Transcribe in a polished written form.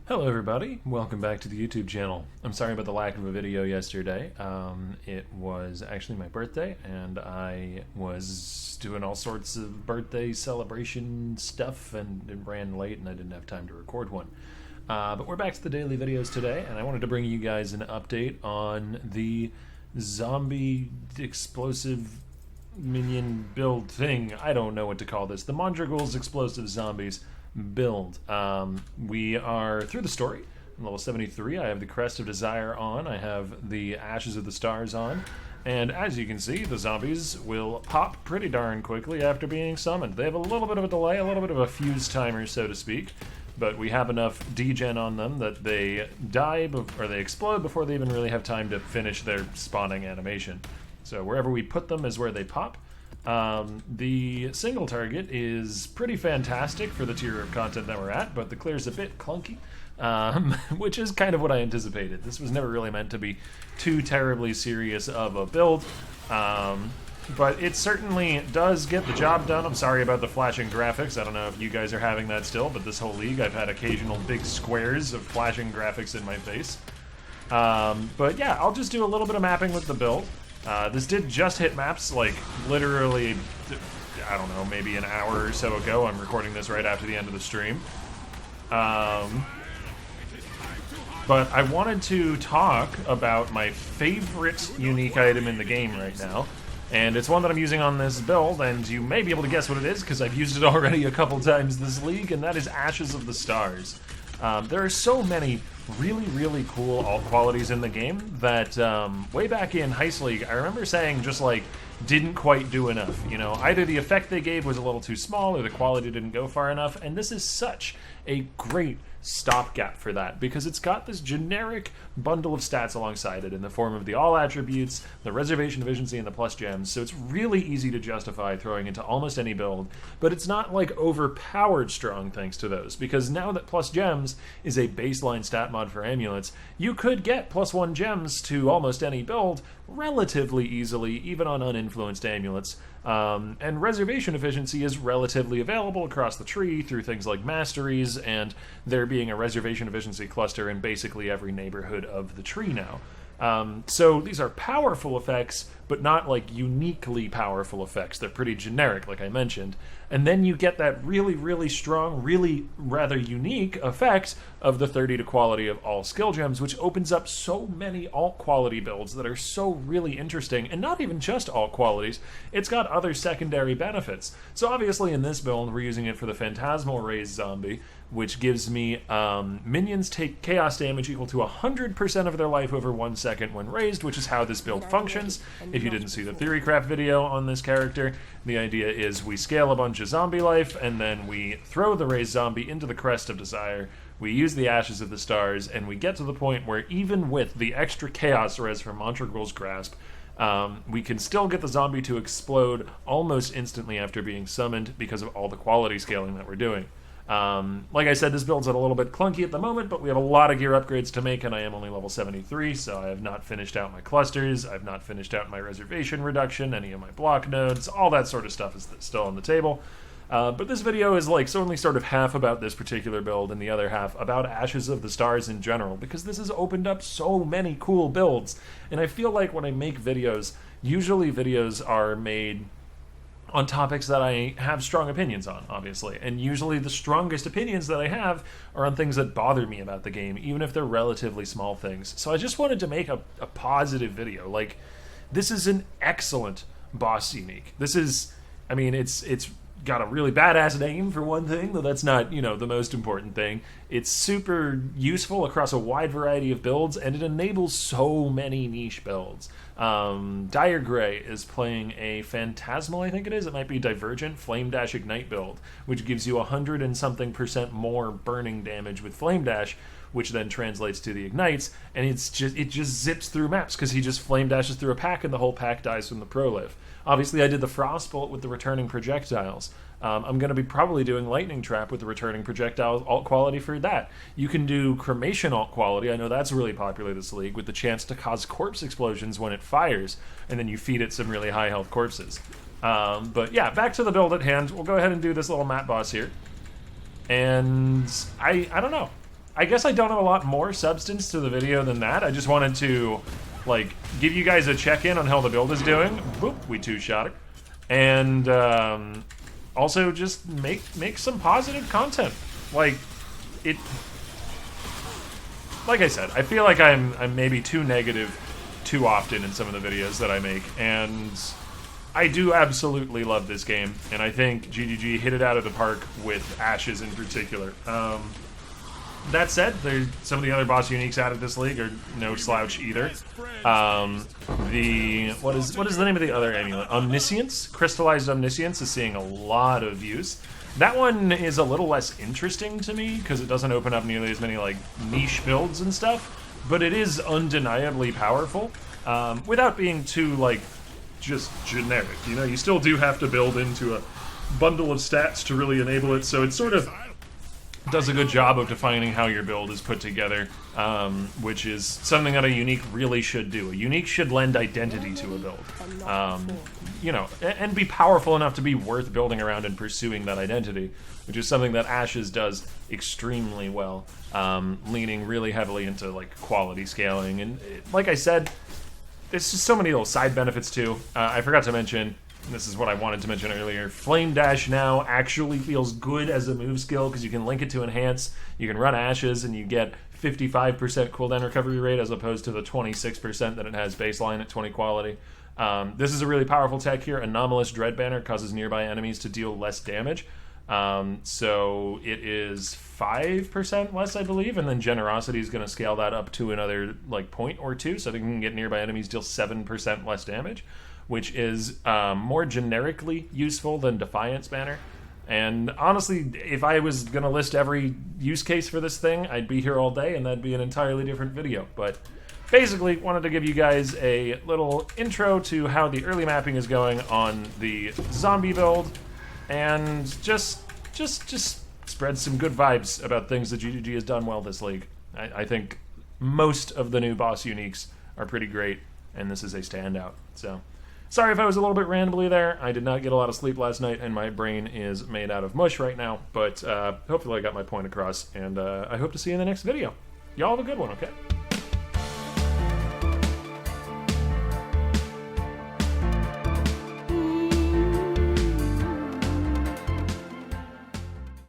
Hello everybody, welcome back to the YouTube channel. I'm sorry about the lack of a video yesterday. It was actually my birthday and I was doing all sorts of birthday celebration stuff and it ran late and I didn't have time to record one. But we're back to the daily videos today and I wanted to bring you guys an update on the zombie explosive minion build thing. I don't know what to call this. The Mondragals explosive zombies build. We are through the story. I'm level 73. I have the Crest of Desire on. I have the Ashes of the Stars on. And as you can see, the zombies will pop pretty darn quickly after being summoned. They have a little bit of a delay, a little bit of a fuse timer, so to speak. But we have enough degen on them that they die, or they explode before they even really have time to finish their spawning animation. So wherever we put them is where they pop. The single target is pretty fantastic for the tier of content that we're at, but the clear's a bit clunky, which is kind of what I anticipated. This was never really meant to be too terribly serious of a build, but it certainly does get the job done. I'm sorry about the flashing graphics. I don't know if you guys are having that still, but this whole league I've had occasional big squares of flashing graphics in my face. But yeah, I'll just do a little bit of mapping with the build. This did just hit maps, like, literally, I don't know, maybe an hour or so ago. I'm recording this right after the end of the stream. But I wanted to talk about my favorite unique item in the game right now. And it's one that I'm using on this build, and you may be able to guess what it is, because I've used it already a couple times this league, and that is Ashes of the Stars. There are so many really cool alt qualities in the game that way back in Heist League, I remember saying just like didn't quite do enough. You know, either the effect they gave was a little too small or the quality didn't go far enough, and this is such a great stopgap for that because it's got this generic bundle of stats alongside it in the form of the all attributes, the reservation efficiency, and the plus gems, so it's really easy to justify throwing into almost any build, but it's not like overpowered strong thanks to those, because now that plus gems is a baseline stat mod for amulets, you could get +1 gems to almost any build relatively easily, even on uninfluenced amulets. And reservation efficiency is relatively available across the tree through things like masteries, and there being a reservation efficiency cluster in basically every neighborhood of the tree now. So these are powerful effects, but not like uniquely powerful effects. They're pretty generic, like I mentioned. And then you get that really strong, really rather unique effect of the 30 to quality of all skill gems, which opens up so many alt quality builds that are so really interesting. And not even just alt qualities, it's got other secondary benefits. So obviously in this build, we're using it for the Phantasmal Raised Zombie, which gives me minions take chaos damage equal to 100% of their life over 1 second when raised, which is how this build functions. If you didn't see the Theorycraft video on this character, the idea is we scale a bunch of zombie life, and then we throw the raised zombie into the Crest of Desire, we use the Ashes of the Stars, and we get to the point where even with the extra chaos res from Montragal's Grasp, we can still get the zombie to explode almost instantly after being summoned because of all the quality scaling that we're doing. Like I said, this build's a little bit clunky at the moment, but we have a lot of gear upgrades to make, and I am only level 73, so I have not finished out my clusters, I've not finished out my reservation reduction, any of my block nodes, all that sort of stuff is still on the table. But this video is like only sort of half about this particular build and the other half about Ashes of the Stars in general, because this has opened up so many cool builds, and I feel like when I make videos, usually videos are made on topics that I have strong opinions on, obviously. And usually the strongest opinions that I have are on things that bother me about the game, even if they're relatively small things. So I just wanted to make a positive video. Like, this is an excellent boss unique. This is, I mean, it's got a really badass name for one thing, though that's not, you know, the most important thing. It's super useful across a wide variety of builds, and it enables so many niche builds. Dire Grey is playing a Phantasmal, I think it is. It might be Divergent Flame Dash Ignite build, which gives you 100 and something % more burning damage with Flame Dash, which then translates to the ignites, and it just zips through maps because he just flame dashes through a pack and the whole pack dies from the proliv. Obviously, I did the Frostbolt with the returning projectiles. I'm going to be probably doing Lightning Trap with the returning projectiles alt quality for that. You can do Cremation alt quality. I know that's really popular this league, with the chance to cause corpse explosions when it fires, and then you feed it some really high health corpses. But yeah, back to the build at hand. We'll go ahead and do this little map boss here. And I don't know. I guess I don't have a lot more substance to the video than that. I just wanted to, like, give you guys a check-in on how the build is doing. Boop, we two-shot it. And also just make some positive content. Like I said, I feel like I'm maybe too negative too often in some of the videos that I make, and I do absolutely love this game, and I think GGG hit it out of the park with Ashes in particular. That said, some of the other boss uniques out of this league are no slouch either. What is the name of the other amulet? Omniscience? Crystallized Omniscience is seeing a lot of use. That one is a little less interesting to me because it doesn't open up nearly as many like niche builds and stuff, but it is undeniably powerful without being too like just generic. You know, you still do have to build into a bundle of stats to really enable it, so it sort of does a good job of defining how your build is put together, which is something that a unique really should do. A unique should lend identity to a build, you know, and be powerful enough to be worth building around and pursuing that identity, which is something that Ashes does extremely well, leaning really heavily into like quality scaling. And like I said, there's just so many little side benefits too. I forgot to mention, this is what I wanted to mention earlier, Flame Dash now actually feels good as a move skill because you can link it to Enhance, you can run Ashes, and you get 55% cooldown recovery rate as opposed to the 26% that it has baseline at 20 quality. This is a really powerful tech here. Anomalous Dread Banner causes nearby enemies to deal less damage. So it is 5% less, I believe, and then Generosity is going to scale that up to another like point or two, so they can get nearby enemies deal 7% less damage, which is more generically useful than Defiance Banner. And honestly, if I was going to list every use case for this thing, I'd be here all day, and that'd be an entirely different video. But basically, wanted to give you guys a little intro to how the early mapping is going on the zombie build, and just spread some good vibes about things that GGG has done well this league. I think most of the new boss uniques are pretty great, and this is a standout. So, sorry if I was a little bit rambly there. I did not get a lot of sleep last night, and my brain is made out of mush right now, but hopefully I got my point across, and I hope to see you in the next video. Y'all have a good one, okay?